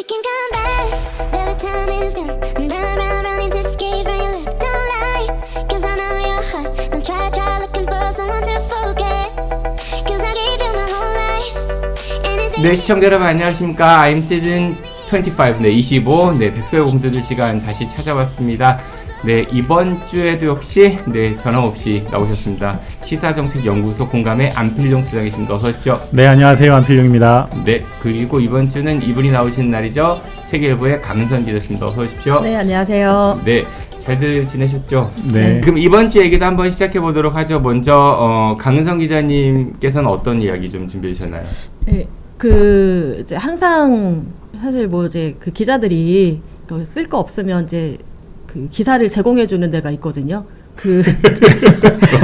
We can come back, but the time is gone. I'm running to escape from your left. Don't lie, cause I know your heart. Don't try looking for someone to forget. Cause I gave you my whole life. And it's 네, 시청자 여러분 안녕하십니까. I'm season 25, 네, 25, 네, 백서의 공주들 시간 다시 찾아왔습니다. 네, 이번 주에도 역시, 네, 변함없이 나오셨습니다. 시사정책연구소 공감의 안필용 소장이십니다. 어서 오십시오. 네, 안녕하세요. 안필용입니다. 네, 그리고 이번 주는 이분이 나오신 날이죠. 세계일보의 강은선 기자였습니다. 어서 오십시오. 네, 안녕하세요. 네, 잘들 지내셨죠? 네. 그럼 이번 주 얘기도 한번 시작해 보도록 하죠. 먼저 강은선 기자님께서는 어떤 이야기 좀 준비해 주셨나요? 네, 이제 항상 사실 뭐 이제 그 기자들이 쓸 거 없으면 이제 그 기사를 제공해 주는 데가 있거든요. 그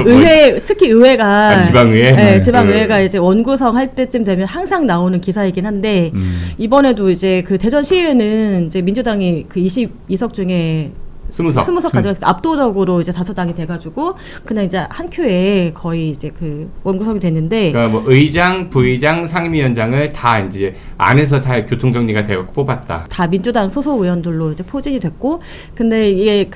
의회, 특히 의회가 지방의회? 네, 지방의회가 이제 원구성 할 때쯤 되면 항상 나오는 기사이긴 한데 이번에도 이제 그 대전 시의회는 이제 민주당이 그 22석 중에 20석 가져가서 압도적으로 이제 다수당이 돼가지고 그냥 이제 한 큐에 거의 이제 그 원구성이 됐는데, 그러니까 뭐 의장, 부의장, 상임위원장을 다 이제 안에서 다 교통 정리가 되고 뽑았다. 다 민주당 소속 의원들로 이제 포진이 됐고, 근데 이게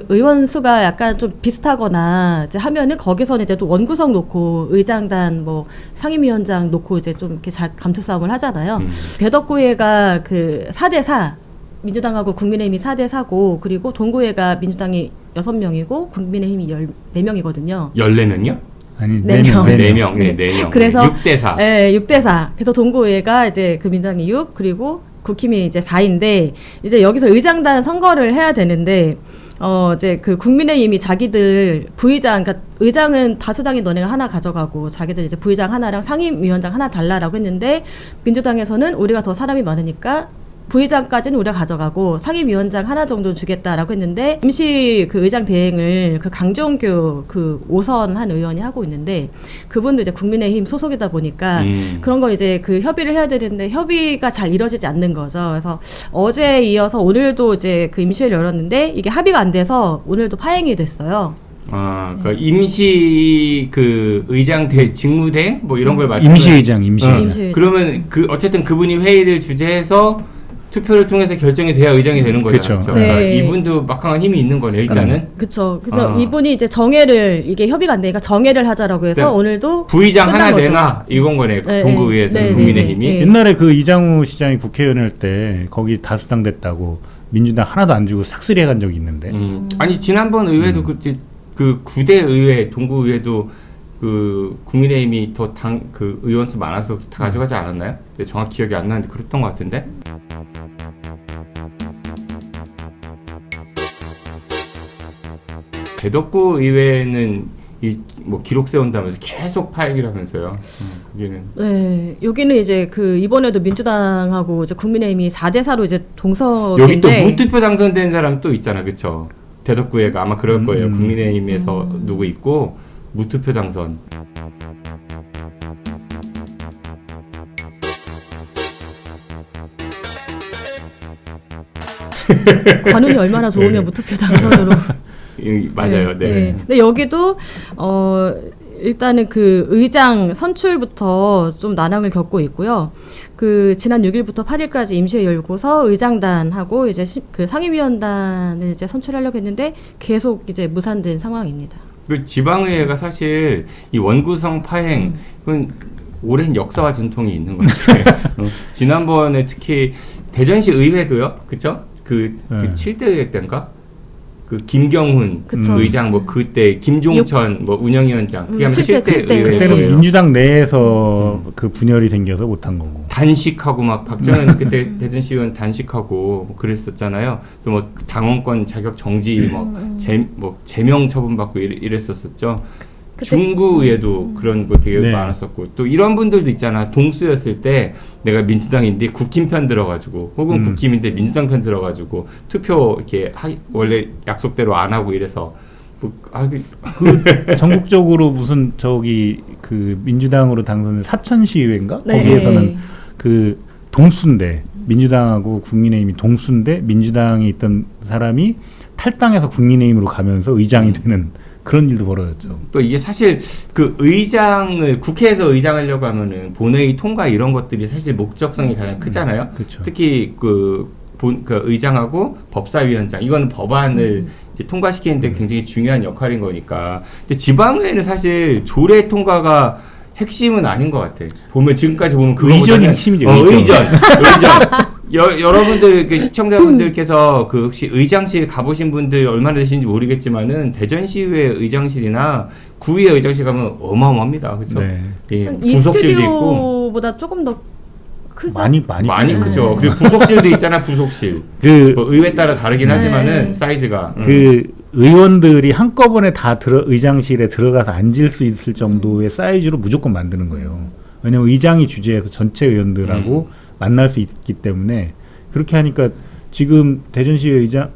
의원 수가 약간 좀 비슷하거나 이제 하면은 거기서는 이제 또 원구성 놓고 의장단 뭐 상임위원장 놓고 이제 좀 이렇게 감투 싸움을 하잖아요. 대덕구회가 그 4대4 민주당하고 국민의힘이 4대4고, 그리고 동구회가 민주당이 6명이고 국민의힘이 14명이거든요. 14명이요? 아니, 4명. 4명. 네, 4명. 그래서 6대4. 네, 6대4. 그래서 동구회가 이제 그 민주당이 6, 그리고 국힘이 이제 4인데, 이제 여기서 의장단 선거를 해야 되는데, 이제 그 국민의힘이 자기들 부의장, 그러니까 의장은 다수당이 너네가 하나 가져가고 자기들 이제 부의장 하나랑 상임위원장 하나 달라라고 했는데, 민주당에서는 우리가 더 사람이 많으니까 부의장까지는 우리가 가져가고 상임위원장 하나 정도 주겠다라고 했는데, 임시 그 의장 대행을 그 강종규 그 5선 한 의원이 하고 있는데, 그분도 이제 국민의힘 소속이다 보니까 그런 걸 이제 그 협의를 해야 되는데 협의가 잘 이루어지지 않는 거죠. 그래서 어제 이어서 오늘도 이제 그 임시회를 열었는데 이게 합의가 안 돼서 오늘도 파행이 됐어요. 아, 그 임시 그 의장 직무대행 뭐 이런 걸 말하는 임시의장. 임시의장. 그러면 그 어쨌든 그분이 회의를 주재해서 투표를 통해서 결정이 돼야 의장이 되는 거죠. 그쵸. 그렇죠? 네. 그러니까 이분도 막강한 힘이 있는 거네, 일단은. 그렇죠. 그래서 이분이 이제 정회를, 이게 협의가 안 되니까 정회를 하자라고 해서 그러니까 오늘도 부의장 하나 거죠. 내놔 이건 거네. 네, 동구의회에서는 네, 국민의힘이. 네, 네. 옛날에 그 이장우 시장이 국회의원 할 때 거기 다수당 됐다고 민주당 하나도 안 주고 싹쓸이 해간 적이 있는데. 아니 지난번 의회도 그 9대 의회 동구의회도 그 국민의힘이 더 그 의원수 많아서 다 가져가지 않았나요? 정확히 기억이 안 나는데 그랬던 것 같은데. 대덕구 의회는 뭐 기록 세운다면서 계속 파행이라면서요. 여기는. 네, 여기는 이제 그 이번에도 민주당하고 이제 국민의힘이 4대4로 이제 동석인데, 여기 또 무투표 당선된 사람 또 있잖아, 그렇죠? 대덕구회가 아마 그럴 거예요. 국민의힘에서 누구 있고 무투표 당선. 관운이 얼마나 좋으면 네. 무투표 당선으로. 맞아요, 네. 근데 여기도 일단은 그 의장 선출부터 좀 난항을 겪고 있고요. 그 지난 6일부터 8일까지 임시회 열고서 의장단하고 이제 그 상임위원단을 이제 선출하려고 했는데 계속 이제 무산된 상황입니다. 그 지방의회가 사실 이 원구성 파행 그건 오랜 역사와 전통이 있는 것 같아요. 지난번에 특히 대전시 의회도요, 그렇죠? 그 7대 의회 때인가? 그 김경훈 그쵸. 의장 뭐 그때 김종천 뭐 운영위원장 그게 아마 7대 의회 그때는 거예요. 민주당 내에서 그 분열이 생겨서 못한 거고. 단식하고 막 박정현 그때 대전시의원 단식하고 뭐 그랬었잖아요. 그래서 뭐 당원권 자격 정지 뭐 제명 처분받고 이랬었었죠. 중구에도 그런 거 되게 많았었고, 또 이런 분들도 있잖아. 동수였을 때 내가 민주당인데 국힘 편 들어가지고, 혹은 국힘인데 민주당 편 들어가지고 투표 이렇게 원래 약속대로 안 하고 이래서 그 전국적으로 무슨 그 민주당으로 당선된 사천시의회인가? 네. 거기에서는 그 동수인데 민주당하고 국민의힘이 동수인데 민주당에 있던 사람이 탈당해서 국민의힘으로 가면서 의장이 되는 그런 일도 벌어졌죠. 또 이게 사실 그 의장을 국회에서 의장하려고 하면은 본회의 통과 이런 것들이 사실 목적성이 가장 크잖아요. 그렇죠. 특히 그 의장하고 법사위원장 이거는 법안을 이제 통과시키는데 굉장히 중요한 역할인 거니까. 근데 지방의회는 사실 조례 통과가 핵심은 아닌 것 같아. 보면 지금까지 보면 의전이 핵심이죠. 의전. 여러분들 그 시청자분들께서 그 혹시 의장실 가보신 분들 얼마나 되시는지 모르겠지만은 대전시의회 의장실이나 구의회 의장실 가면 어마어마합니다. 그렇죠? 네. 예, 이 부속실도 있고 스튜디오보다 조금 더 크죠? 많이 크죠. 네. 그리고 부속실도 있잖아. 부속실. 그 뭐 의회 따라 다르긴 네. 하지만은 사이즈가. 그 의원들이 한꺼번에 다 의장실에 들어가서 앉을 수 있을 정도의 사이즈로 무조건 만드는 거예요. 왜냐면 의장이 주재해서 전체 의원들하고 만날 수 있기 때문에 그렇게 하니까 지금 대전시의회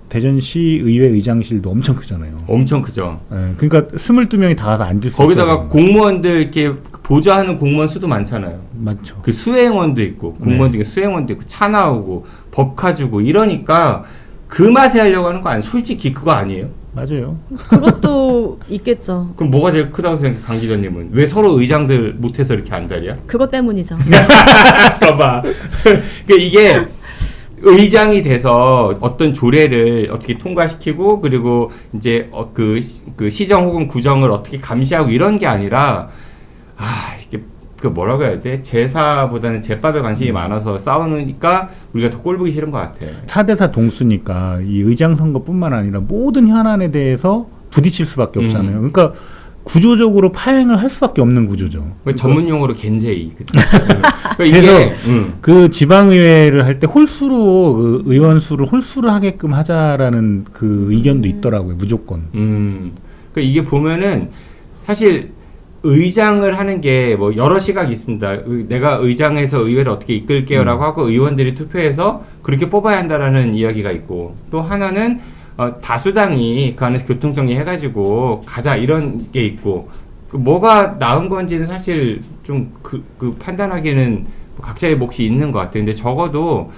의장실도 엄청 크잖아요. 엄청 크죠. 예, 그러니까 22명이 다 가서 앉을 수 거기다가 있어요. 공무원들 이렇게 보좌하는 공무원 수도 많잖아요. 맞죠. 그 수행원도 있고 공무원 중에 수행원도 있고 차 나오고 법카 주고 이러니까 그 맛에 하려고 하는 거 아니에요? 솔직히 그거 아니에요? 맞아요. 그것도 있겠죠. 그럼 뭐가 제일 크다고 생각해, 강 기자님은? 왜 서로 의장들 못해서 이렇게 안달이야? 그것 때문이죠. 봐봐. 그러니까 이게 의장이 돼서 어떤 조례를 어떻게 통과시키고 그리고 이제 그 시정 혹은 구정을 어떻게 감시하고 이런 게 아니라 이게 그 뭐라고 해야 돼? 제사보다는 제밥에 관심이 많아서 싸우니까 우리가 더 꼴보기 싫은 것 같아. 4대4 동수니까 이 의장 선거뿐만 아니라 모든 현안에 대해서 부딪힐 수밖에 없잖아요. 그러니까 구조적으로 파행을 할 수밖에 없는 구조죠. 전문 용어로 겐제이. 그러니까 그래서 그 지방의회를 할 때 홀수로 그 의원 수를 홀수로 하게끔 하자라는 그 의견도 있더라고요. 무조건. 그러니까 이게 보면은 사실 의장을 하는 게 뭐 여러 시각이 있습니다. 내가 의장해서 의회를 어떻게 이끌게요라고 하고 의원들이 투표해서 그렇게 뽑아야 한다라는 이야기가 있고 또 하나는 다수당이 그 안에서 교통정리 해가지고 가자 이런 게 있고 뭐가 나은 건지는 사실 좀 그 판단하기에는 각자의 몫이 있는 것 같아요. 근데 적어도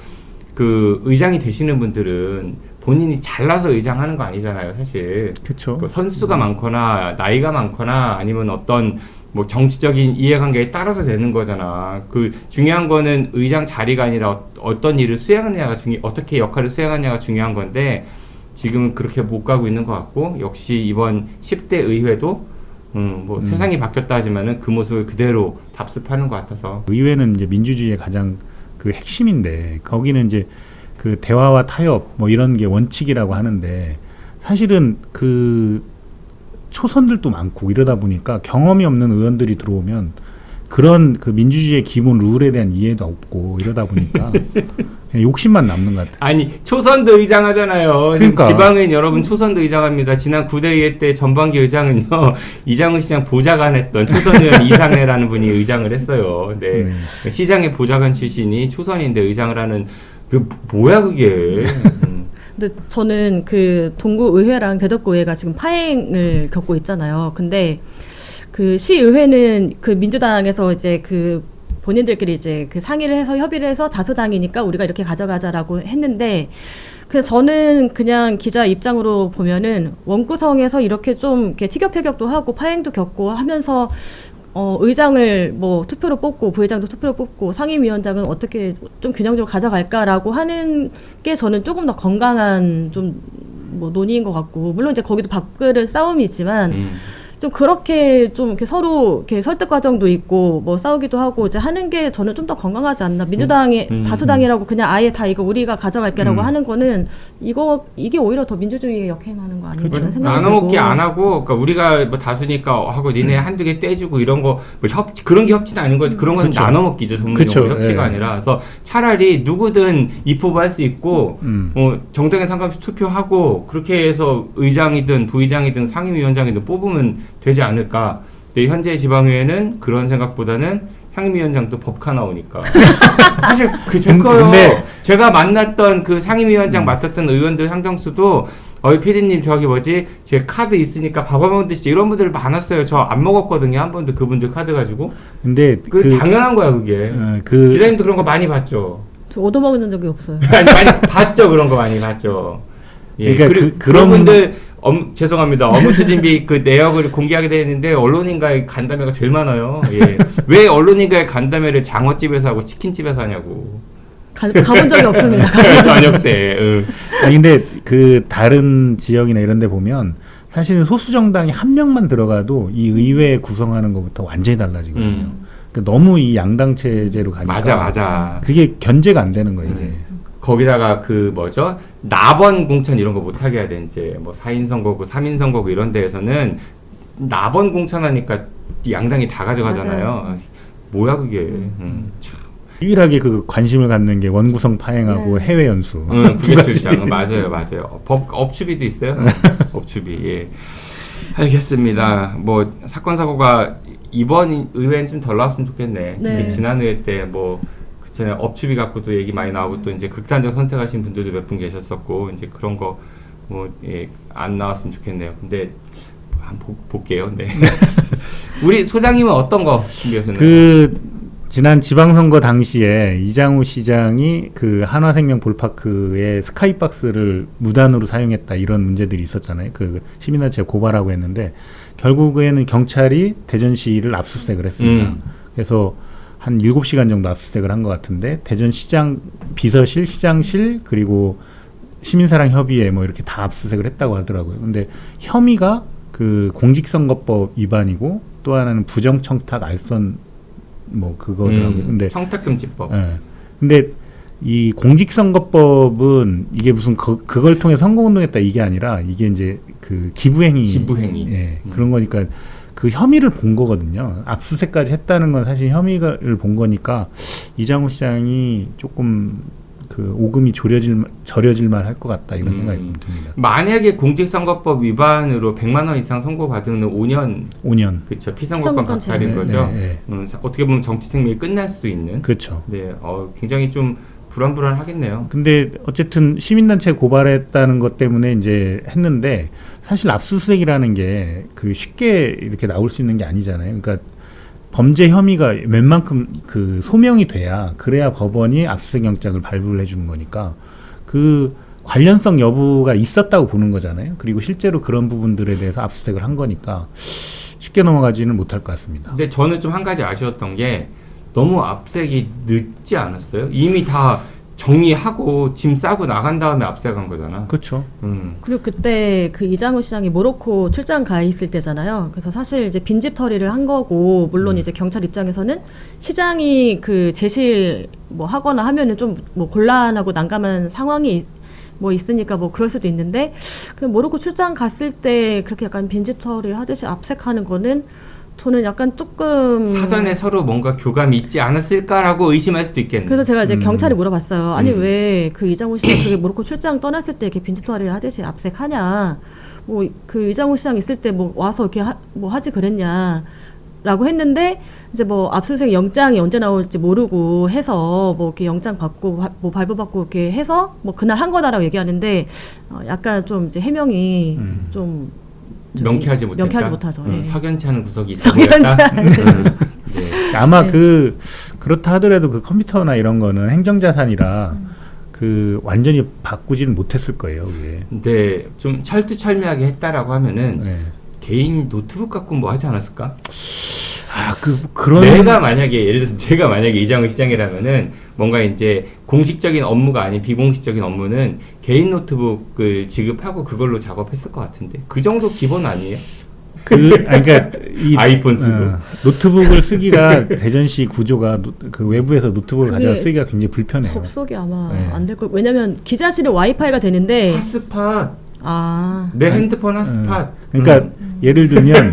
그 의장이 되시는 분들은 본인이 잘나서 의장하는 거 아니잖아요, 사실. 그렇죠. 선수가 많거나 나이가 많거나 아니면 어떤 뭐 정치적인 이해관계에 따라서 되는 거잖아. 그 중요한 거는 의장 자리가 아니라 어떤 일을 수행하느냐가 어떻게 역할을 수행하느냐가 중요한 건데 지금은 그렇게 못 가고 있는 것 같고 역시 이번 10대 의회도 세상이 바뀌었다 하지만은 그 모습을 그대로 답습하는 것 같아서. 의회는 이제 민주주의의 가장 그 핵심인데 거기는 이제 그 대화와 타협 뭐 이런 게 원칙이라고 하는데 사실은 그 초선들도 많고 이러다 보니까 경험이 없는 의원들이 들어오면 그런 그 민주주의의 기본 룰에 대한 이해도 없고 이러다 보니까 욕심만 남는 것 같아요. 아니 초선도 의장하잖아요. 그러니까. 지방은 여러분 초선도 의장합니다. 지난 9대의회 때 전반기 의장은요 이장우 시장 보좌관 했던 초선 의원 이상래라는 분이 의장을 했어요. 네. 시장의 보좌관 출신이 초선인데 의장을 하는 그 뭐야 그게. 근데 저는 그 동구의회랑 대덕구의회가 지금 파행을 겪고 있잖아요. 근데 그 시의회는 그 민주당에서 이제 그 본인들끼리 이제 그 상의를 해서 협의를 해서 다수당이니까 우리가 이렇게 가져가자라고 했는데 그래서 저는 그냥 기자 입장으로 보면은 원구성에서 이렇게 좀 이렇게 티격태격도 하고 파행도 겪고 하면서 의장을 뭐 투표로 뽑고 부회장도 투표로 뽑고 상임위원장은 어떻게 좀 균형적으로 가져갈까라고 하는 게 저는 조금 더 건강한 좀 뭐 논의인 것 같고 물론 이제 거기도 밥그릇 싸움이지만 좀 그렇게 좀 이렇게 서로 이렇게 설득 과정도 있고 뭐 싸우기도 하고 이제 하는 게 저는 좀 더 건강하지 않나. 민주당이 다수당이라고 그냥 아예 다 이거 우리가 가져갈게라고 하는 거는 이게 오히려 더 민주주의에 역행하는 거 아닐까 그렇죠. 생각이 나눠먹기 들고. 안 하고 그러니까 우리가 뭐 다수니까 하고 니네 한두 개 떼주고 이런 거 뭐 그런 게 협치는 아닌 거지. 그런 건 그쵸. 나눠먹기죠. 전문용어로 그쵸. 협치가 예. 아니라. 그래서 차라리 누구든 입후보할 수 있고 정당에 상관없이 투표하고 그렇게 해서 의장이든 부의장이든 상임위원장이든 뽑으면 되지 않을까. 근데 현재 지방의회는 그런 생각보다는 상임위원장도 법카 나오니까. 사실 근데 제가 만났던 그 상임위원장 맡았던 의원들 상당수도 피디님 저기 제 카드 있으니까 밥 한번 드시죠 이런 분들 많았어요. 저 안 먹었거든요. 한 번도 그분들 카드 가지고. 근데 당연한 거야 그게. 기자님도 그런 거 많이 봤죠. 저 얻어먹는 적이 없어요. 많이 봤죠. 그런 거 많이 봤죠. 예, 그러니까 그런 분들 죄송합니다. 업무 추진비 그 내역을 공개하게 되는데 언론인과의 간담회가 제일 많아요. 예. 왜 언론인과의 간담회를 장어집에서 하고 치킨집에서 하냐고. 가본 적이 없습니다. 저녁 때. 아니 근데 그 다른 지역이나 이런 데 보면 사실은 소수 정당이 한 명만 들어가도 이 의회 구성하는 것부터 완전히 달라지거든요. 그러니까 너무 이 양당 체제로 가니까 맞아. 그게 견제가 안 되는 거예요, 이제. 거기다가 그 뭐죠? 나번 공천 이런 거 못 하게 해야 돼. 이제 뭐 4인 선거구, 3인 선거구 이런 데에서는 나번 공천하니까 양당이 다 가져가잖아요. 뭐야 그게. 참. 유일하게 그 관심을 갖는 게 원구성 파행하고 해외 연수. 국외출장 맞아요. 업추비도 있어요. 업추비. 예. 알겠습니다. 뭐 사건 사고가 이번 의회는 좀 덜 나왔으면 좋겠네. 네. 지난 의회 때 뭐 그전에 업추비 갖고도 얘기 많이 나오고 또 이제 극단적 선택하신 분들도 몇 분 계셨었고 이제 그런 거 뭐 안 나왔으면 좋겠네요. 근데 한번 볼게요. 네. 우리 소장님은 어떤 거 준비하셨나요? 그 지난 지방선거 당시에 이장우 시장이 그 한화생명 볼파크에 스카이박스를 무단으로 사용했다 이런 문제들이 있었잖아요. 그 시민단체 고발하고 했는데 결국에는 경찰이 대전시를 압수수색을 했습니다. 그래서 한 7시간 정도 압수수색을 한 것 같은데 대전시장 비서실, 시장실 그리고 시민사랑협의회 뭐 이렇게 다 압수수색을 했다고 하더라고요. 근데 혐의가 그 공직선거법 위반이고 또 하나는 부정청탁 알선 뭐 그거더라고요. 근데 청탁금지법. 예. 근데 이 공직선거법은 이게 무슨 그걸 통해 선거운동했다 이게 아니라 이게 이제 그 기부행위. 예. 그런 거니까 그 혐의를 본 거거든요. 압수수색까지 했다는 건 사실 혐의를 본 거니까 이장우 시장이 조금 그 오금이 저려질 만 할 것 같다 이런 생각이 듭니다. 만약에 공직선거법 위반으로 100만 원 이상 선고받으면 5년. 그렇죠. 피선거권 박탈인 거죠. 네. 어떻게 보면 정치 생명이 끝날 수도 있는. 그렇죠. 네. 굉장히 좀 불안하겠네요. 근데 어쨌든 시민단체 고발했다는 것 때문에 이제 했는데 사실 압수수색이라는 게 그 쉽게 이렇게 나올 수 있는 게 아니잖아요. 그러니까 범죄 혐의가 웬만큼 그 소명이 돼야 그래야 법원이 압수수색 영장을 발부를 해주는 거니까 그 관련성 여부가 있었다고 보는 거잖아요. 그리고 실제로 그런 부분들에 대해서 압수수색을 한 거니까 쉽게 넘어가지는 못할 것 같습니다. 근데 저는 좀 한 가지 아쉬웠던 게 너무 압수수색이 늦지 않았어요? 이미 다 정리하고 짐 싸고 나간 다음에 압수수색한 거잖아. 그렇죠. 그리고 그때 그 이장우 시장이 모로코 출장 가 있을 때잖아요. 그래서 사실 이제 빈집 처리를 한 거고 물론 이제 경찰 입장에서는 시장이 그 제실 뭐 하거나 하면은 좀 뭐 곤란하고 난감한 상황이 뭐 있으니까 뭐 그럴 수도 있는데 그냥 모로코 출장 갔을 때 그렇게 약간 빈집 처리 하듯이 압색하는 거는 저는 약간 조금 사전에 서로 뭔가 교감이 있지 않았을까라고 의심할 수도 있겠네요. 그래서 제가 이제 경찰에 물어봤어요. 아니 왜 그 이장우 시장 그게 모로코 출장 떠났을 때 이렇게 빈집 처리 하듯이 압색하냐? 뭐 그 이장우 시장 있을 때 뭐 와서 이렇게 뭐 하지 그랬냐라고 했는데 이제 뭐 압수수색 영장이 언제 나올지 모르고 해서 뭐 이렇게 영장 받고 뭐 발부받고 이렇게 해서 뭐 그날 한 거다라고 얘기하는데 약간 좀 이제 해명이 좀 명쾌하지 못하죠. 예. 석연치 않은 구석이 있어 보였다. 네. 아마 그렇다 하더라도 그 컴퓨터나 이런 거는 행정자산이라 그 완전히 바꾸지는 못했을 거예요. 그게. 근데 좀 철두철미하게 했다라고 하면은 네. 개인 노트북 갖고 뭐 하지 않았을까? 그런 내가 만약에 예를 들어서 제가 만약에 이장우 시장이라면은 뭔가 이제 공식적인 업무가 아닌 비공식적인 업무는 개인 노트북을 지급하고 그걸로 작업했을 것 같은데 그 정도 기본 아니에요? 그러니까 이 아이폰 쓰고 노트북을 쓰기가 대전시 구조가 그 외부에서 노트북을 가져와 쓰기가 굉장히 불편해요. 접속이 아마 안 될 걸. 왜냐면 기자실에 와이파이가 되는데 핫스팟. 아. 내 핸드폰 핫스팟. 그러니까 예를 들면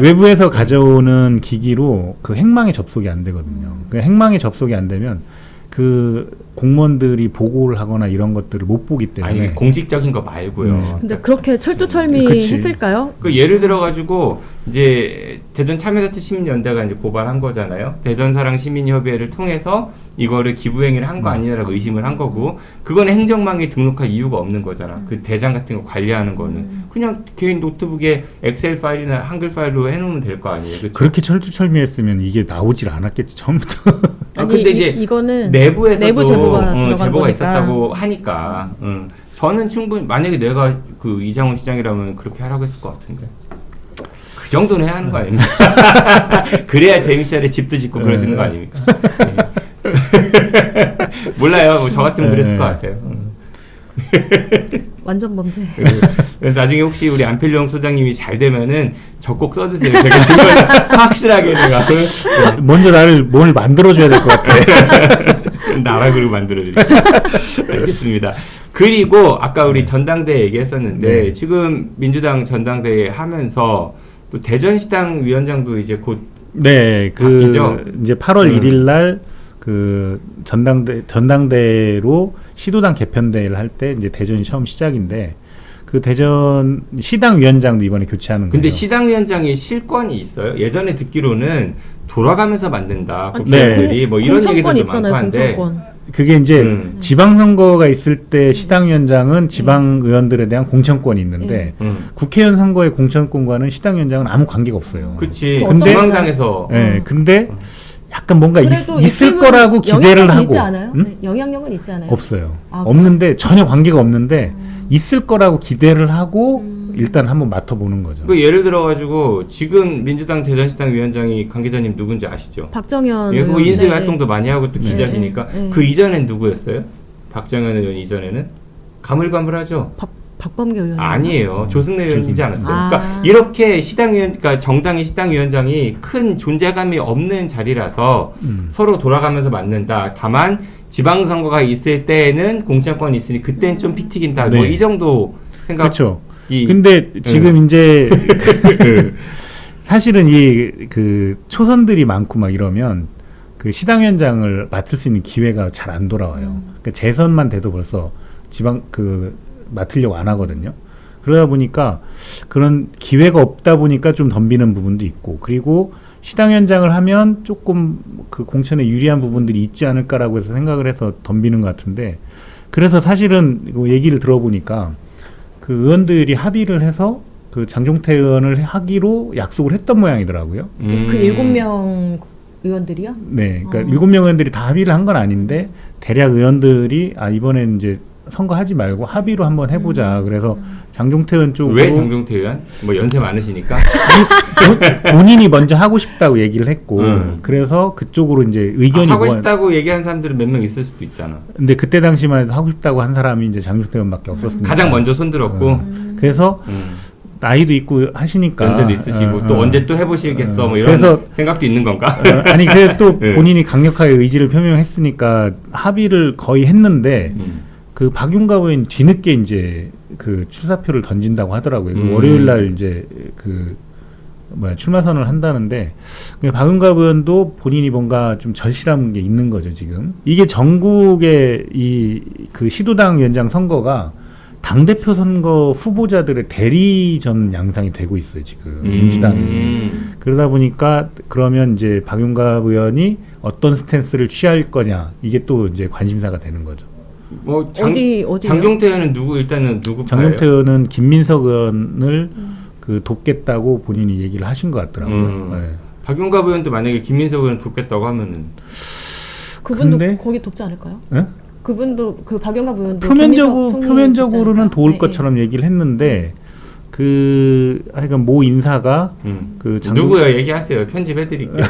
외부에서 가져오는 기기로 그 핵망에 접속이 안 되거든요. 그 핵망에 접속이 안 되면 그 공무원들이 보고를 하거나 이런 것들을 못 보기 때문에 아니 공식적인 거 말고요. 근데 그렇게 철두철미 했을까요? 그 예를 들어 가지고 이제 대전 참여자치 시민연대가 이제 고발한 거잖아요. 대전사랑 시민협의회를 통해서 이거를 기부행위를 한 거 아니냐라고 의심을 한 거고 그건 행정망에 등록할 이유가 없는 거잖아. 그 대장 같은 거 관리하는 거는 그냥 개인 노트북에 엑셀 파일이나 한글 파일로 해놓으면 될 거 아니에요. 그쵸? 그렇게 철두철미했으면 이게 나오질 않았겠지 처음부터. 아니, 근데 이제 이거는 내부에서도 내부 제보가 들어간 제보가 거니까. 있었다고 하니까 저는 충분히 만약에 내가 그 이장훈 시장이라면 그렇게 하라고 했을 것 같은데 그 정도는 해야 하는 거 아닙니까? 그래야 재미있게 집도 짓고 그럴 수 있는 거 아닙니까? 몰라요. 뭐 저 같으면 그랬을 것 같아요. 완전 범죄. 나중에 혹시 우리 안필용 소장님이 잘 되면은 저 꼭 써주세요. 제가 지금 확실하게 내가 먼저 나를 뭘 만들어줘야 될 것 같아. 나라 그룹 만들어드릴게요. 알겠습니다. 그리고 아까 우리 전당대회 얘기했었는데 네. 지금 민주당 전당대회 하면서 또 대전시당 위원장도 이제 곧 네, 바뀌죠? 이제 8월 1일 날 그 전당대회로 시도당 개편대회를 할 때 이제 대전이 처음 시작인데 그 대전 시당 위원장도 이번에 교체하는 거예요. 근데 시당 위원장이 실권이 있어요. 예전에 듣기로는 돌아가면서 만든다. 아니, 국회의원들이 뭐 이런 공천권 얘기들도 있잖아요. 많고 한데 공천권. 그게 이제 지방선거가 있을 때 시당위원장은 지방의원들에 대한 공천권이 있는데 국회의원 선거의 공천권과는 시당위원장은 아무 관계가 없어요. 그치. 근데- 중앙당에서 네, 근데 약간 뭔가 그래도 있을 있으면 거라고 기대를 영향력은 하고 있지 않아요? 응? 네, 영향력은 있지 않아요? 없어요. 아, 없는데 전혀 관계가 없는데 있을 거라고 기대를 하고 일단 한번 맡아보는 거죠. 그 예를 들어가지고 지금 민주당 대전시당 위원장이 관 기자님 누군지 아시죠? 박정현 예, 그 의원. 인쇄 네, 활동도 많이 하고 또 네. 기자시니까 네, 네. 그 이전엔 누구였어요? 박정현 의원 이전에는 가물가물하죠. 박범계 의원. 아니에요. 조승래 의원이지 않았어요. 아. 그러니까 이렇게 그러니까 정당의 시당위원장이 큰 존재감이 없는 자리라서 서로 돌아가면서 맡는다. 다만 지방선거가 있을 때에는 공천권이 있으니 그때는 좀 피 튀긴다. 네. 뭐 이 정도 생각. 그렇죠. 근데 지금 이제 사실은 이 그 초선들이 많고 막 이러면 그 시당위원장을 맡을 수 있는 기회가 잘 안 돌아와요. 그러니까 재선만 돼도 벌써 지방 맡으려고 안 하거든요. 그러다 보니까 그런 기회가 없다 보니까 좀 덤비는 부분도 있고, 그리고 시당위원장을 하면 조금 그 공천에 유리한 부분들이 있지 않을까라고 해서 생각을 해서 덤비는 것 같은데, 그래서 사실은 얘기를 들어보니까 그 의원들이 합의를 해서 그 장종태 의원을 하기로 약속을 했던 모양이더라고요. 그 7명 의원들이요? 네, 그러니까 7명 의원들이 다 합의를 한 건 아닌데 대략 의원들이 이번엔 이제 선거하지 말고 합의로 한번 해보자. 그래서 장종태 의원 쪽으로 왜 장종태 의원? 뭐 연세 많으시니까. 본인이 먼저 하고 싶다고 얘기를 했고, 그래서 그쪽으로 이제 의견이 하고 싶다고 얘기한 사람들은 몇 명 있을 수도 있잖아. 근데 그때 당시만 해도 하고 싶다고 한 사람이 이제 장종태 의원밖에 없었습니다. 가장 먼저 손들었고 그래서 나이도 있고 하시니까 연세도 있으시고 또 언제 또 해보시겠어 뭐 이런 그래서 생각도 있는 건가? 아니 그래 또 네. 본인이 강력하게 의지를 표명했으니까 합의를 거의 했는데 그 박용갑 의원 뒤늦게 이제 그 출사표를 던진다고 하더라고요. 월요일 날 이제 그 출마 선언을 한다는데 박용갑 의원도 본인이 뭔가 좀 절실한 게 있는 거죠 지금. 이게 전국의 이 그 시도당 위원장 선거가 당대표 선거 후보자들의 대리전 양상이 되고 있어요 지금 민주당이. 그러다 보니까 그러면 이제 박용갑 의원이 어떤 스탠스를 취할 거냐 이게 또 이제 관심사가 되는 거죠. 뭐 어디요? 장종태 의원은 일단은 누구 장종태 의원은 김민석 의원을 그 돕겠다고 본인이 얘기를 하신 것 같더라고요. 네. 박용갑 의원도 만약에 김민석 의원 돕겠다고 하면은 그분도 근데- 거기 돕지 않을까요? 네? 그분도 그 박용갑 의원도 표면적으로는 도울 네, 것처럼 얘기를 했는데 그 하여간 모 인사가 그 누구요? 얘기하세요. 편집해드릴게요.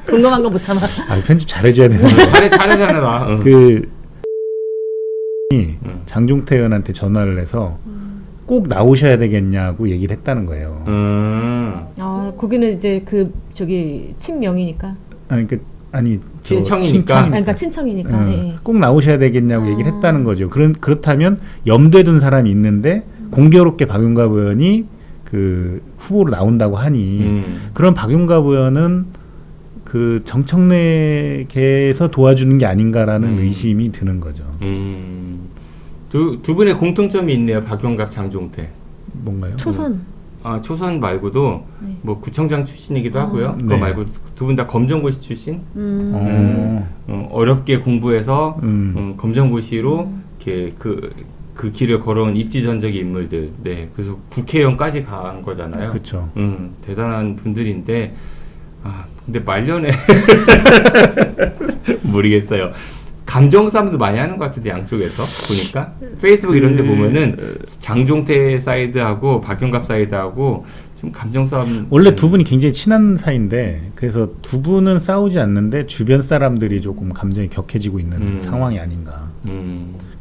궁금한 거 못 참아. 편집 잘해줘야 되는데 잘하잖아 나. 그 장종태 의원한테 전화를 해서 꼭 나오셔야 되겠냐고 얘기를 했다는 거예요. 아 거기는 이제 그 저기 친명이니까. 아니 친청이니까. 그러니까 친청이니까. 예. 꼭 나오셔야 되겠냐고 얘기를 했다는 거죠. 그렇다면 염두에 둔 사람이 있는데 공교롭게 박용갑 의원이 그 후보로 나온다고 하니 그럼 박용갑 의원은 그 정청래계에서 도와주는 게 아닌가라는 의심이 드는 거죠. 두 분의 공통점이 있네요. 박용갑, 장종태. 뭔가요? 초선. 초선 말고도 네. 뭐 구청장 출신이기도 하고요. 그거 네. 말고 두 분 다 검정고시 출신. 어. 어렵게 공부해서 검정고시로 음. 이렇게 그 길을 걸어온 입지 전적인 인물들. 네, 그래서 국회의원까지 간 거잖아요. 그렇죠. 대단한 분들인데 근데 말년에 모르겠어요. 감정 싸움도 많이 하는 것 같은데 양쪽에서 보니까 페이스북 이런 데 보면은 장종태 사이드하고 박용갑 사이드하고 좀 감정 싸움. 원래 두 분이 굉장히 친한 사이인데 그래서 두 분은 싸우지 않는데 주변 사람들이 조금 감정이 격해지고 있는 상황이 아닌가.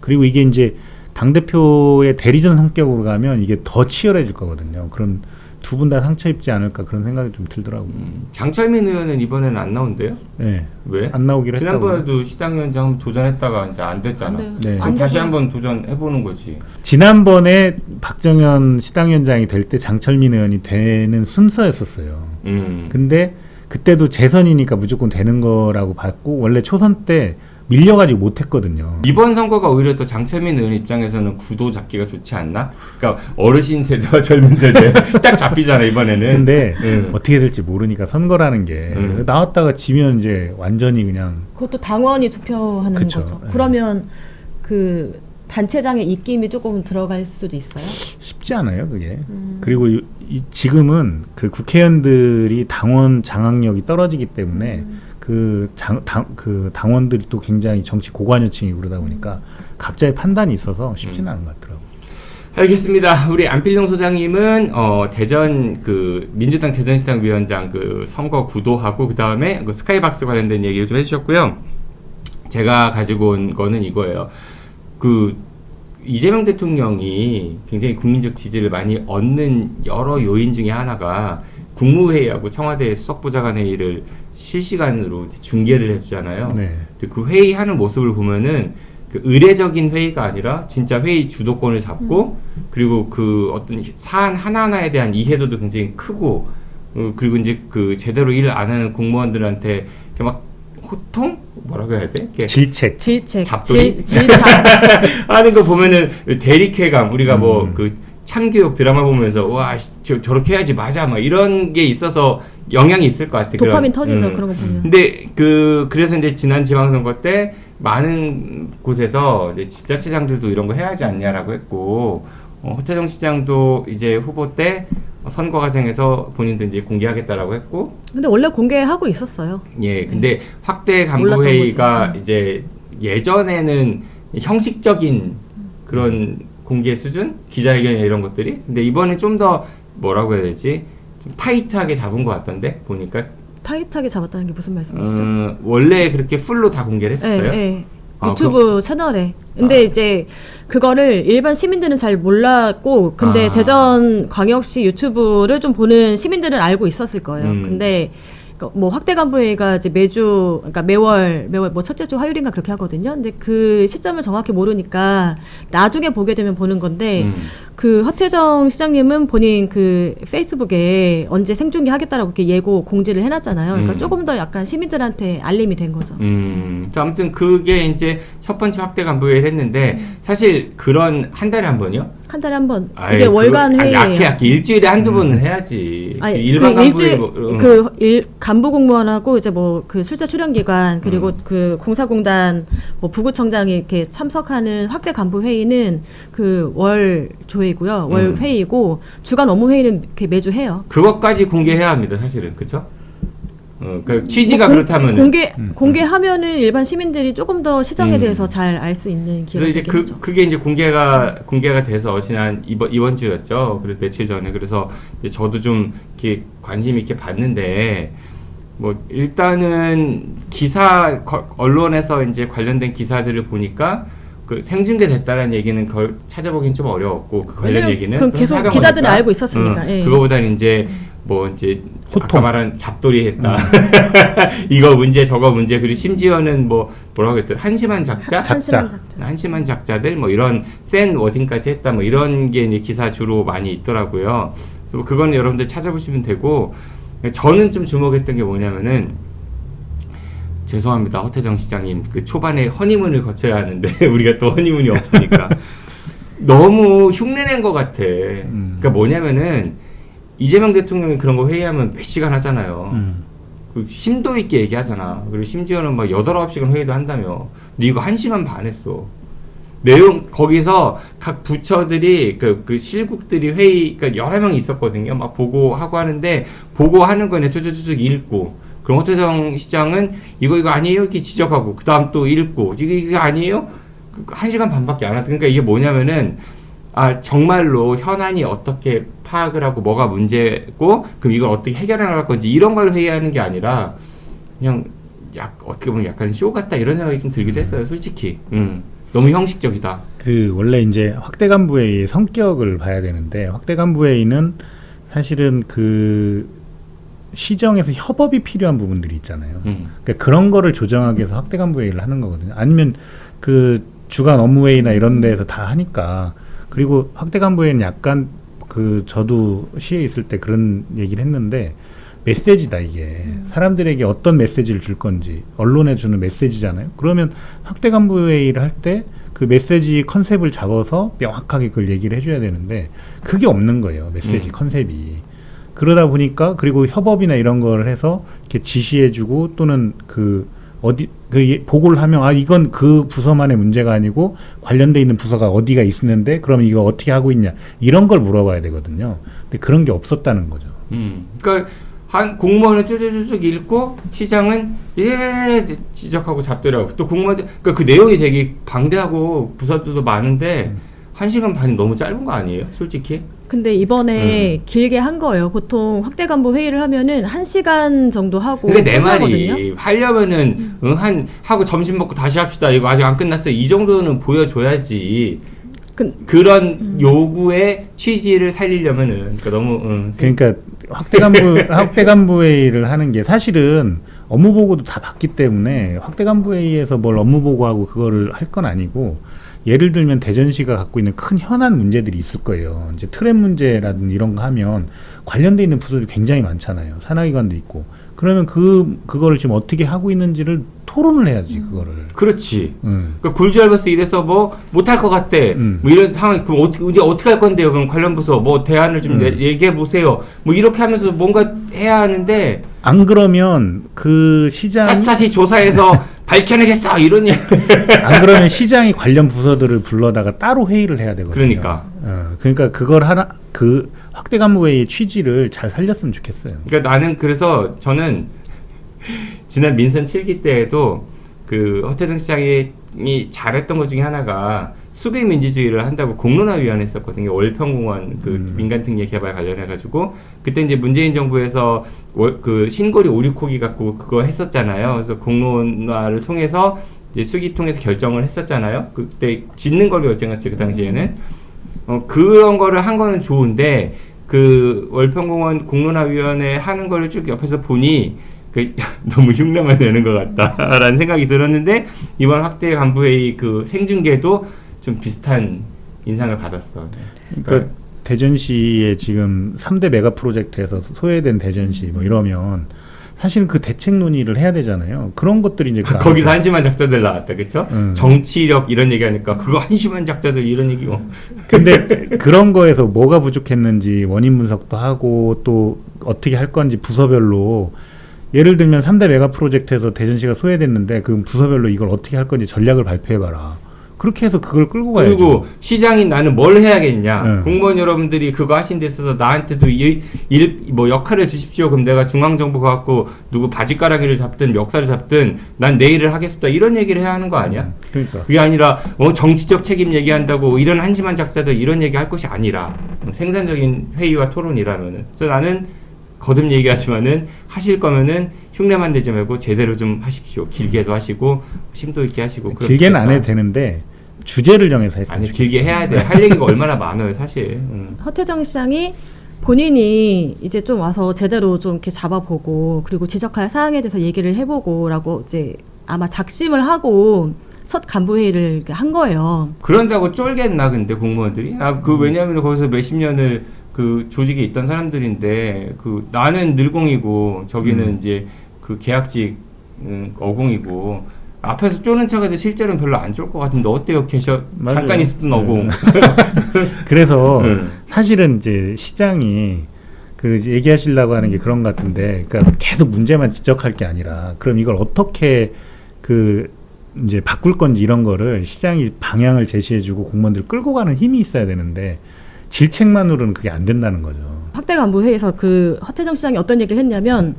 그리고 이게 이제 당대표의 대리전 성격으로 가면 이게 더 치열해질 거거든요. 그런 두 분 다 상처 입지 않을까 그런 생각이 좀 들더라고요. 장철민 의원은 이번에는 안 나온대요? 네. 왜? 안 나오기로 했다고. 지난번에도 시당위원장 도전했다가 이제 안 됐잖아. 네. 그럼 다시 한번 도전해보는 거지. 지난번에 박정현 시당위원장이 될 때 장철민 의원이 되는 순서였었어요. 근데 그때도 재선이니까 무조건 되는 거라고 봤고 원래 초선 때 밀려가지고 못했거든요. 이번 선거가 오히려 더 장철민 의원 입장에서는 구도 잡기가 좋지 않나? 그러니까 어르신 세대와 젊은 세대 딱 잡히잖아 이번에는. 근데 어떻게 될지 모르니까 선거라는 게 나왔다가 지면 이제 완전히 그냥 그것도 당원이 투표하는 그쵸. 거죠. 네. 그러면 그 단체장의 입김이 조금 들어갈 수도 있어요. 쉽지 않아요 그게. 그리고 지금은 그 국회의원들이 당원 장악력이 떨어지기 때문에 그 당원들이 또 굉장히 정치 고관여층이고 그러다 보니까 각자의 판단이 있어서 쉽지는 않은 것 같더라고요. 알겠습니다. 우리 안필동 소장님은 대전 그 민주당 대전시당 위원장 그 선거 구도하고 그 다음에 그 스카이박스 관련된 얘기를 좀 해주셨고요. 제가 가지고 온 거는 이거예요. 그 이재명 대통령이 굉장히 국민적 지지를 많이 얻는 여러 요인 중에 하나가 국무회의하고 청와대 수석보좌관회의를 실시간으로 중계를 해주잖아요. 네. 그 회의하는 모습을 보면은 그 의례적인 회의가 아니라 진짜 회의 주도권을 잡고 그리고 그 어떤 사안 하나하나에 대한 이해도도 굉장히 크고 그리고 이제 그 제대로 일 안 하는 공무원들한테 이렇게 막 호통? 뭐라고 해야 돼? 이렇게 질책. 잡돌이? 질답. 하는 거 보면은 대리쾌감 우리가 뭐 그 참교육 드라마 보면서 와 저렇게 해야지 맞아 막 이런 게 있어서 영향이 있을 것 같아. 도파민 터지죠 그런 거 보면. 근데 그래서 이제 지난 지방선거 때 많은 곳에서 이제 지자체장들도 이런 거 해야 하지 않냐라고 했고 허태정 시장도 이제 후보 때 선거 과정에서 본인도 이제 공개하겠다라고 했고. 근데 원래 공개하고 있었어요. 예, 근데 확대 간부 몰랐던 회의가 거지. 이제 예전에는 형식적인 그런 공개 수준, 기자회견 이런 것들이. 근데 이번에 좀 더 뭐라고 해야 되지? 좀 타이트하게 잡은 것 같던데 보니까. 타이트하게 잡았다는 게 무슨 말씀이시죠? 원래 그렇게 풀로 다 공개를 했었어요? 네. 유튜브 채널에. 근데 이제 그거를 일반 시민들은 잘 몰랐고, 근데 대전 광역시 유튜브를 좀 보는 시민들은 알고 있었을 거예요. 근데 뭐 확대 간부회의가 이제 매주, 그러니까 매월 뭐 첫째 주 화요일인가 그렇게 하거든요. 근데 그 시점을 정확히 모르니까 나중에 보게 되면 보는 건데, 그 허태정 시장님은 본인 그 페이스북에 언제 생중계 하겠다라고 이렇게 예고 공지를 해놨잖아요. 그러니까 조금 더 약간 시민들한테 알림이 된 거죠. 아무튼 그게 이제 첫 번째 확대 간부회의를 했는데 사실 그런 한 달에 한 번이요? 한 달에 한 번. 이게 월간 회의예요. 약해. 일주일에 한두 번은 해야지. 아니, 일반 간부회의 간부 공무원하고 이제 뭐 그 출자 출연 기관 그리고 그 공사공단 뭐 부구청장이 이렇게 참석하는 확대 간부 회의는 그 월 조회고요. 월 회의고 주간 업무 회의는 이렇게 매주 해요. 그것까지 공개해야 합니다. 사실은 그렇죠? 그 취지가 뭐 그렇다면 공개하면은 일반 시민들이 조금 더 시정에 대해서 잘 알 수 있는 기회가 그래서 이제 되겠죠. 그게 이제 공개가 돼서 지난 이번 주였죠. 그래서 며칠 전에 그래서 이제 저도 좀 이렇게 관심 있게 봤는데 뭐 일단은 언론에서 이제 관련된 기사들을 보니까 그 생중계 됐다는 얘기는 그걸 찾아보기는 좀 어려웠고 그 관련 얘기는 그럼 계속 기자들은 알고 있었으니까. 예. 그거보다는 이제 뭐 이제 호통. 아까 말한 잡돌이 했다. 이거 문제 저거 문제 그리고 심지어는 뭐라고 했더라 한심한 작자? 한심한 작자들 뭐 이런 센 워딩까지 했다 뭐 이런 게 이제 기사 주로 많이 있더라고요. 그래서 그거는 여러분들 찾아보시면 되고 저는 좀 주목했던 게 뭐냐면은 죄송합니다 허태정 시장님 그 초반에 허니문을 거쳐야 하는데 우리가 또 허니문이 없으니까 너무 흉내낸 것 같아. 그러니까 뭐냐면은 이재명 대통령이 그런 거 회의하면 몇 시간 하잖아요. 그 심도 있게 얘기하잖아. 그리고 심지어는 막 8, 9시간 회의도 한다며. 근데 이거 1시간 반 했어. 내용 거기서 각 부처들이 그 실국들이 회의 그러니까 여러 명이 있었거든요. 막 보고하고 하는데 보고하는 거는 쭉쭉쭉 읽고 그럼 허태정 시장은 이거 아니에요? 이렇게 지적하고 그 다음 또 읽고 이게 아니에요? 1시간 반밖에 안 하다. 그러니까 이게 뭐냐면은 정말로 현안이 어떻게 파악을 하고 뭐가 문제고 그럼 이걸 어떻게 해결해 나갈 건지 이런 걸 회의하는 게 아니라 그냥 어떻게 보면 약간 쇼 같다 이런 생각이 좀 들기도 했어요. 솔직히. 너무 형식적이다. 원래 이제 확대 간부회의의 성격을 봐야 되는데 확대 간부회의는 사실은 시정에서 협업이 필요한 부분들이 있잖아요. 그러니까 그런 거를 조정하기 위해서 확대 간부회의를 하는 거거든요. 아니면 주간 업무회의나 이런 데에서 다 하니까. 그리고 확대 간부회의는 약간 저도 시에 있을 때 그런 얘기를 했는데 메시지다 이게. 사람들에게 어떤 메시지를 줄 건지 언론에 주는 메시지잖아요. 그러면 확대 간부회의를 할 때 그 메시지 컨셉을 잡아서 명확하게 그걸 얘기를 해줘야 되는데 그게 없는 거예요. 메시지 컨셉이. 그러다 보니까 그리고 협업이나 이런 걸 해서 이렇게 지시해주고 또는 보고를 하면 이건 그 부서만의 문제가 아니고 관련돼 있는 부서가 어디가 있는데 그럼 이거 어떻게 하고 있냐 이런 걸 물어봐야 되거든요. 근데 그런 게 없었다는 거죠. 그러니까 한 공무원은 쭉쭉쭉 읽고 시장은 지적하고 잡더라고. 또 공무원 그러니까 그 내용이 되게 방대하고 부서들도 많은데 1시간 반이 너무 짧은 거 아니에요? 솔직히. 근데 이번에 길게 한 거예요. 보통 확대 간부 회의를 하면은 1시간 정도 하고 근데 내 끝나거든요. 말이 하려면은 하고 점심 먹고 다시 합시다. 이거 아직 안 끝났어요. 이 정도는 보여줘야지. 그런 요구의 취지를 살리려면은 그러니까 너무 그러니까 확대 간부 회의를 하는 게 사실은 업무 보고도 다 받기 때문에 확대 간부 회의에서 뭘 업무 보고하고 그거를 할 건 아니고 예를 들면 대전시가 갖고 있는 큰 현안 문제들이 있을 거예요. 이제 트램 문제라든지 이런 거 하면 관련돼 있는 부서들이 굉장히 많잖아요. 산하기관도 있고. 그러면 그거를 지금 어떻게 하고 있는지를 토론을 해야지 그거를. 그렇지. 그러니까 굴지알버스 이래서 뭐 못할 것 같대. 뭐 이런 상황 그럼 어떻게 할 건데요? 그럼 관련 부서 뭐 대안을 좀 얘기해 보세요. 뭐 이렇게 하면서 뭔가 해야 하는데 안 그러면 그 시장이 샅샅이 조사해서 밝혀내겠어 이런 얘기. 안 그러면 시장이 관련 부서들을 불러다가 따로 회의를 해야 되거든요. 그러니까. 그러니까 그걸 확대 간부회의의 취지를 잘 살렸으면 좋겠어요. 그러니까 나는 그래서 저는 지난 민선 7기 때에도 허태정 시장이 잘했던 것 중에 하나가 수비 민주주의를 한다고 공론화위원회 했었거든요. 월평공원 민간특례 개발 관련해가지고 그때 이제 문재인 정부에서 신고리 오류코기 갖고 그거 했었잖아요. 그래서 공론화를 통해서 이제 수기 통해서 결정을 했었잖아요. 그때 짓는 걸로 결정했어요. 그 당시에는 그런 거를 한 거는 좋은데 월평공원 공론화위원회 하는 거를 쭉 옆에서 보니 너무 흉내만 내는 것 같다라는 생각이 들었는데 이번 확대 간부회의 생중계도 좀 비슷한 인상을 받았어. 그러니까 대전시에 지금 3대 메가 프로젝트에서 소외된 대전시 뭐 이러면 사실은 그 대책 논의를 해야 되잖아요. 그런 것들이 이제 거기서 한심한 작자들 나왔다, 그렇죠? 정치력 이런 얘기하니까 그거 한심한 작자들 이런 얘기고. 근데 그런 거에서 뭐가 부족했는지 원인 분석도 하고 또 어떻게 할 건지 부서별로 예를 들면 3대 메가 프로젝트에서 대전시가 소외됐는데 그 부서별로 이걸 어떻게 할 건지 전략을 발표해봐라. 그렇게 해서 그걸 끌고 가야죠. 그리고 시장인 나는 뭘 해야겠냐. 공무원 여러분들이 그거 하신 데 있어서 나한테도 뭐 역할을 주십시오. 그럼 내가 중앙정부가 갖고 누구 바지가랑이를 잡든 멱살을 잡든 난 내 일을 하겠습니다. 이런 얘기를 해야 하는 거 아니야? 그러니까. 그게 아니라 정치적 책임 얘기한다고 이런 한심한 작자들 이런 얘기 할 것이 아니라 생산적인 회의와 토론이라면은. 그래서 나는 거듭 얘기하지만은 하실 거면은 흉내만 내지 말고 제대로 좀 하십시오. 길게도 하시고 심도 있게 하시고. 길게는 안 해도 되는데 주제를 정해서 했어요. 아니 길게 해야 돼. 할 얘기가 얼마나 많아요, 사실. 허태정 시장이 본인이 이제 좀 와서 제대로 좀 이렇게 잡아보고 그리고 지적할 사항에 대해서 얘기를 해보고라고 이제 아마 작심을 하고 첫 간부 회의를 한 거예요. 그런다고 쫄겠나 근데 공무원들이? 왜냐하면 거기서 몇십 년을 조직에 있던 사람들인데 나는 늘공이고 저기는 이제 계약직 어공이고 앞에서 쪼는 척해도 실제로는 별로 안 쫄 것 같은데 어때요? 맞아요. 잠깐 있었던 어공. 그래서 사실은 이제 시장이 얘기하시려고 하는 게 그런 것 같은데, 그러니까 계속 문제만 지적할 게 아니라 그럼 이걸 어떻게 이제 바꿀 건지 이런 거를 시장이 방향을 제시해주고 공무원들 끌고 가는 힘이 있어야 되는데 질책만으로는 그게 안 된다는 거죠. 확대 간부 회의에서 허태정 시장이 어떤 얘기를 했냐면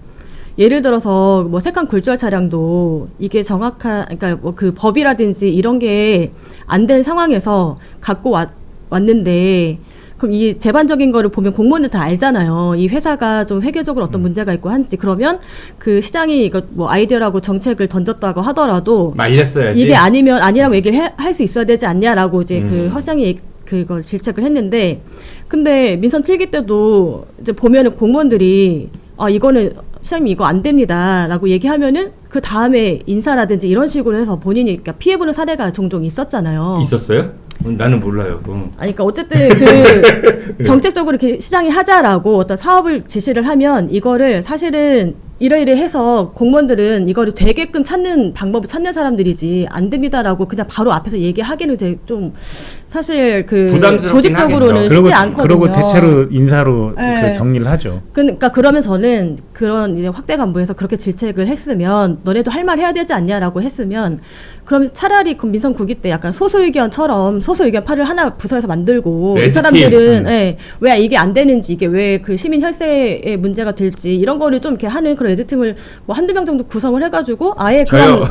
예를 들어서 뭐 색감 굴절 차량도 이게 정확한 그러니까 뭐 그 법이라든지 이런 게 안 된 상황에서 갖고 왔는데 그럼 이 제반적인 거를 보면 공무원들 다 알잖아요. 이 회사가 좀 회계적으로 어떤 문제가 있고 한지. 그러면 그 시장이 이거 뭐 아이디어라고 정책을 던졌다고 하더라도 말렸어야지. 이게 아니면 아니라고 얘기를 할 수 있어야 되지 않냐라고 이제 그 허시장이 그걸 질책을 했는데, 근데 민선 7기 때도 이제 보면은 공무원들이 이거는 시장님 이거 안 됩니다라고 얘기하면은 그 다음에 인사라든지 이런 식으로 해서 본인이 그러니까 피해보는 사례가 종종 있었잖아요. 있었어요? 나는 몰라요. 아니, 그러니까 어쨌든 그 정책적으로 이렇게 시장이 하자라고 어떤 사업을 지시를 하면 이거를 사실은 이러이러 해서 공무원들은 이거를 되게끔 찾는 방법을 찾는 사람들이지 안 됩니다라고 그냥 바로 앞에서 얘기하기는 되게 좀 사실 그 조직적으로는 쉽지 않거든요. 그러고 대체로 인사로 그 정리를 하죠. 그러니까 그러면 저는 그런 이제 확대 간부에서 그렇게 질책을 했으면 너네도 할 말 해야 되지 않냐라고 했으면 그럼 차라리 그 민선 9기 때 약간 소수 의견처럼 소수 의견 팔을 하나 부서에서 만들고 이 사람들은 왜 이게 안 되는지 이게 왜 그 시민 혈세에 문제가 될지 이런 거를 좀 이렇게 하는 그런 레드팀을 뭐 한두 명 정도 구성을 해가지고 아예 그런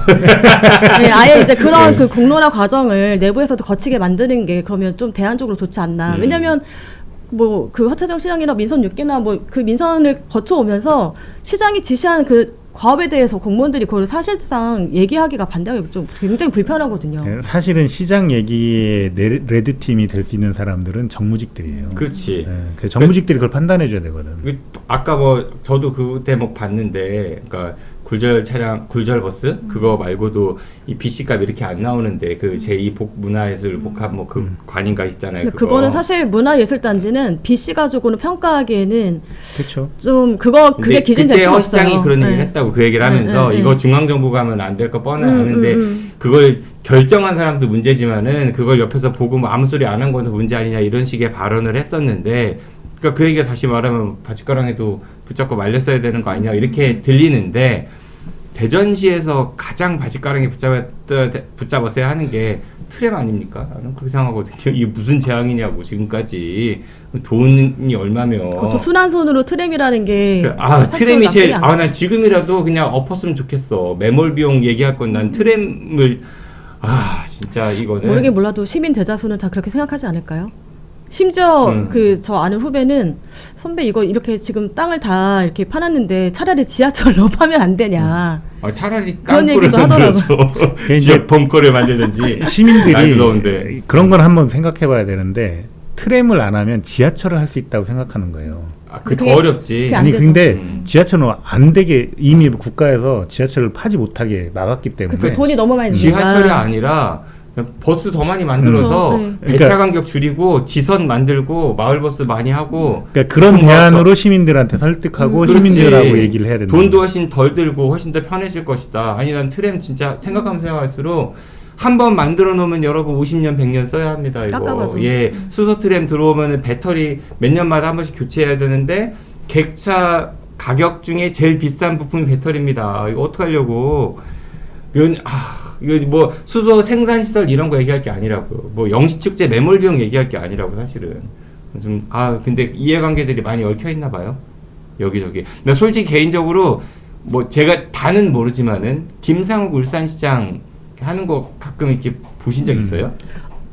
아예 이제 그런 그 공론화 과정을 내부에서도 거치게 만드는 게 그러면 좀 대안적으로 좋지 않나. 왜냐면 뭐 그 허태정 시장이나 민선 6기나 뭐 그 민선을 거쳐오면서 시장이 지시한 그 과업에 대해서 공무원들이 그걸 사실상 얘기하기가 반대하기 좀 굉장히 불편하거든요. 사실은 시장 얘기의 레드팀이 될 수 있는 사람들은 정무직들이에요. 그렇지. 네, 정무직들이 그걸 판단해줘야 되거든. 아까 뭐 저도 그 대목 봤는데, 그러니까 굴절 차량, 굴절 버스 그거 말고도 이 BC값 이렇게 안 나오는데 그 제2 문화예술 복합 뭐 그 관인가 있잖아요. 그거는 사실 문화예술단지는 BC 가지고는 평가하기에는 그렇죠. 좀 그게 기준 될 수가 없어요. 그때 허시장이 그런 얘기를 했다고 그 얘기를 하면서 이거 중앙정부가 하면 안 될 거 뻔히 아는데 그걸 결정한 사람도 문제지만은 그걸 옆에서 보고 뭐 아무 소리 안 한 것도 문제 아니냐 이런 식의 발언을 했었는데, 그러니까 그 얘기가 다시 말하면 바짓가랑에도 붙잡고 말렸어야 되는 거 아니냐 이렇게 들리는데, 대전시에서 가장 바짓가랑에 붙잡았어야 하는 게 트램 아닙니까? 나는 그렇게 생각하거든요. 이게 무슨 재앙이냐고 지금까지 돈이 얼마면. 그것도 순한 손으로 트램이라는 게 트램이 제일 난 지금이라도 그냥 엎었으면 좋겠어. 매몰 비용 얘기할 건 난 트램을 진짜 이거는 모르긴 몰라도 시민 대다수는 다 그렇게 생각하지 않을까요? 심지어 그 저 아는 후배는 선배 이거 이렇게 지금 땅을 다 이렇게 파놨는데 차라리 지하철로 파면 안 되냐. 차라리 그런 얘기도 하더라고요. 지역 범거를 만들든지. 시민들이 그런 건 한번 생각해봐야 되는데 트램을 안 하면 지하철을 할 수 있다고 생각하는 거예요. 그게 더 어렵지. 아니 근데 지하철은 안 되게 이미 국가에서 지하철을 파지 못하게 막았기 때문에. 그쵸, 돈이 너무 많이 드니까. 지하철이 아니라 버스 더 많이 만들어서 배차 간격 줄이고 지선 만들고 마을버스 많이 하고. 그러니까 그런 대안으로 시민들한테 설득하고 시민들하고 얘기를 해야 된다. 돈도 훨씬 덜 들고 훨씬 더 편해질 것이다. 아니 난 트램 진짜 생각하면 생각할수록 한 번 만들어 놓으면 여러분 50년 100년 써야 합니다. 이거. 깎아봐서. 수소 트램 들어오면 배터리 몇 년마다 한 번씩 교체해야 되는데 객차 가격 중에 제일 비싼 부품이 배터리입니다. 이거 어떡하려고. 이거 뭐 수소 생산 시설 이런 거 얘기할 게 아니라고. 뭐 영시축제 매몰 비용 얘기할 게 아니라고 사실은. 좀 근데 이해관계들이 많이 얽혀 있나 봐요. 여기저기. 근데 솔직히 개인적으로 뭐 제가 다는 모르지만은 김상욱 울산시장 하는 거 가끔 이렇게 보신 적 있어요?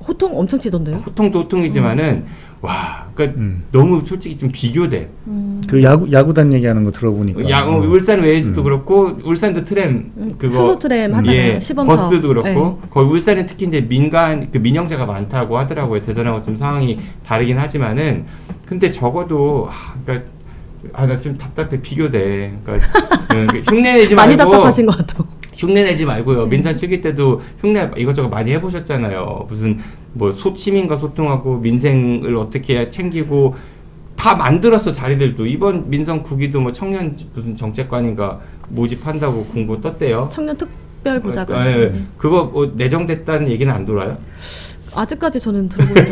호통 엄청 치던데요? 호통도 호통이지만은 그러니까 너무 솔직히 좀 비교돼. 그 야구단 얘기하는 거 들어보니까. 울산 웨이스도 그렇고 울산도 트램 그거 수소 트램 하잖아요. 시범 사업. 버스도 그렇고 거기 울산에 특히 이제 민간 그 민영자가 많다고 하더라고요. 대전하고 좀 상황이 다르긴 하지만은 근데 적어도 그러니까 나 좀 답답해. 비교돼. 그러니까 흉내내지 말고. 많이 답답하신 것 같아. 흉내내지 말고요. 민선 7기 때도 흉내 이것저것 많이 해보셨잖아요. 무슨 뭐 시민과 소통하고 민생을 어떻게 챙기고 다 만들었어. 자리들도 이번 민선 9기도 뭐 청년 무슨 정책관인가 모집한다고 공고 떴대요. 청년 특별보좌관. 그거 뭐 내정됐다는 얘기는 안 돌아요? 아직까지 저는 들어보는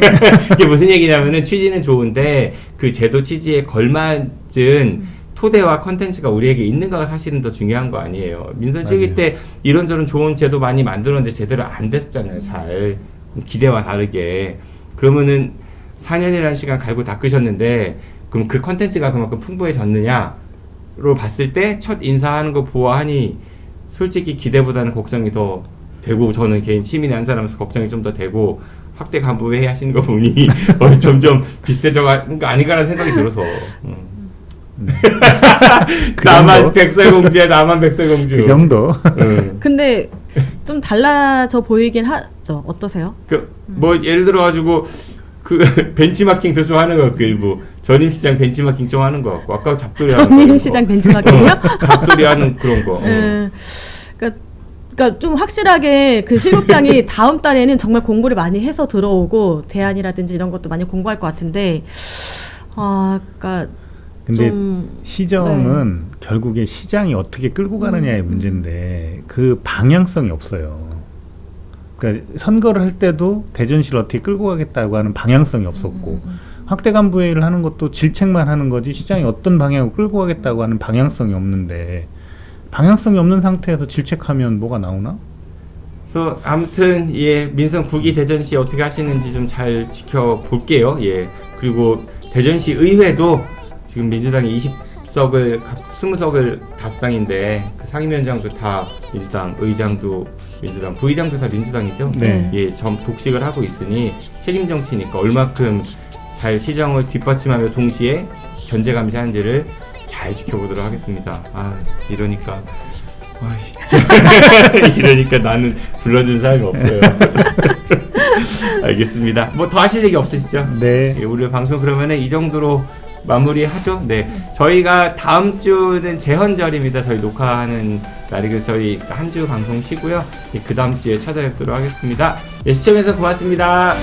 이게 무슨 얘기냐면은 취지는 좋은데 그 제도 취지에 걸맞은 토대와 컨텐츠가 우리에게 있는가가 사실은 더 중요한 거 아니에요. 민선 7기 때 이런저런 좋은 제도 많이 만들었는데 제대로 안 됐잖아요. 잘 기대와 다르게. 그러면은 4년이라는 시간 갈고 닦으셨는데 그럼 그 컨텐츠가 그만큼 풍부해졌느냐? 로 봤을 때 첫 인사하는 거 보아하니 솔직히 기대보다는 걱정이 더 되고 저는 개인 시민의 한 사람으로서 걱정이 좀 더 되고 확대 간부 회의 하시는 거 보니 점점 비슷해져 가는 거 아닌가라는 생각이 들어서 나만 백설공주야 나만 백설공주 그 정도. 근데 좀 달라져 보이긴 하죠. 어떠세요? 뭐 예를 들어 가지고 그 벤치마킹 좀 하는 거 같고 일부 전임시장 벤치마킹 좀 하는 거 같고 아까 잡돌이 하는 전임시장 벤치마킹이요? 잡돌이 하는 그런 거. 그러니까 좀 확실하게 그 실국장이 다음 달에는 정말 공부를 많이 해서 들어오고 대안이라든지 이런 것도 많이 공부할 것 같은데 그러니까 근데 좀, 시정은 결국에 시장이 어떻게 끌고 가느냐의 문제인데 그 방향성이 없어요. 그러니까 선거를 할 때도 대전시를 어떻게 끌고 가겠다고 하는 방향성이 없었고 확대 간부회의를 하는 것도 질책만 하는 거지 시장이 어떤 방향으로 끌고 가겠다고 하는 방향성이 없는데 방향성이 없는 상태에서 질책하면 뭐가 나오나? 그래서 아무튼 예 민선 9기 대전시 어떻게 하시는지 좀 잘 지켜볼게요. 예 그리고 대전시 의회도 지금 민주당이 20석을 20석을 다수당인데 그 상임위원장도 다 민주당, 의장도 민주당, 부의장도 다 민주당이죠. 네. 예, 독식을 하고 있으니 책임 정치니까 얼마큼 잘 시정을 뒷받침하며 동시에 견제 감시하는지를 잘 지켜보도록 하겠습니다. 이러니까 진짜 이러니까 나는 불러준 사람이 없어요. 알겠습니다. 뭐 더 하실 얘기 없으시죠? 네. 예, 우리 방송 그러면은 이 정도로 마무리하죠. 네, 저희가 다음 주는 제헌절입니다. 저희 녹화하는 날이 그래서 저희 한 주 방송 쉬고요. 그 다음 주에 찾아뵙도록 하겠습니다. 예, 시청해주셔서 고맙습니다.